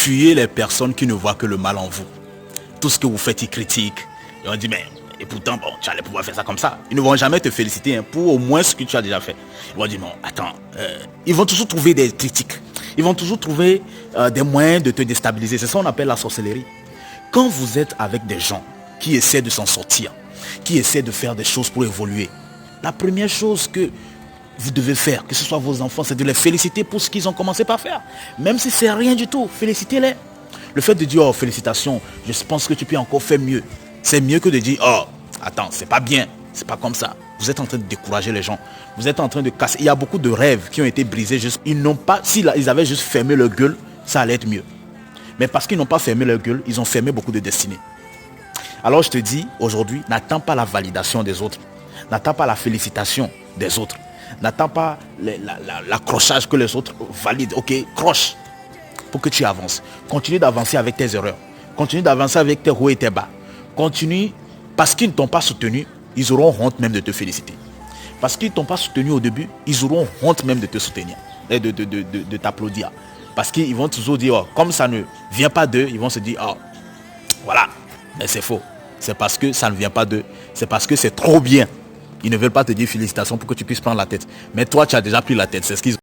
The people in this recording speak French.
fuyez les personnes qui ne voient que le mal en vous. Tout ce que vous faites, ils critiquent. Et on dit, mais, et pourtant, bon, tu allais pouvoir faire ça comme ça. Ils ne vont jamais te féliciter hein, pour au moins ce que tu as déjà fait. Ils vont dire, non, attends, ils vont toujours trouver des critiques. Ils vont toujours trouver des moyens de te déstabiliser. C'est ça qu'on appelle la sorcellerie. Quand vous êtes avec des gens qui essaient de s'en sortir, qui essaient de faire des choses pour évoluer, la première chose que vous devez faire, que ce soit vos enfants, c'est de les féliciter pour ce qu'ils ont commencé par faire. Même si c'est rien du tout, félicitez-les. Le fait de dire, oh, félicitations, je pense que tu peux encore faire mieux. C'est mieux que de dire, oh, attends, c'est pas bien, c'est pas comme ça. Vous êtes en train de décourager les gens. Vous êtes en train de casser. Il y a beaucoup de rêves qui ont été brisés. Ils n'ont pas, s'ils avaient juste fermé leur gueule, ça allait être mieux. Mais parce qu'ils n'ont pas fermé leur gueule, ils ont fermé beaucoup de destinées. Alors je te dis, aujourd'hui, n'attends pas la validation des autres. N'attends pas la félicitation des autres. N'attends pas l'accrochage que les autres valident. Ok, croche pour que tu avances. Continue d'avancer avec tes erreurs. Continue d'avancer avec tes hauts et tes bas. Continue, parce qu'ils ne t'ont pas soutenu, ils auront honte même de te féliciter. Parce qu'ils ne t'ont pas soutenu au début, ils auront honte même de te soutenir et de t'applaudir. Parce qu'ils vont toujours dire, oh, comme ça ne vient pas d'eux, ils vont se dire, oh, voilà. Mais c'est faux. C'est parce que ça ne vient pas d'eux. C'est parce que c'est trop bien. Ils ne veulent pas te dire félicitations pour que tu puisses prendre la tête. Mais toi, tu as déjà pris la tête. C'est ce qu'ils ont.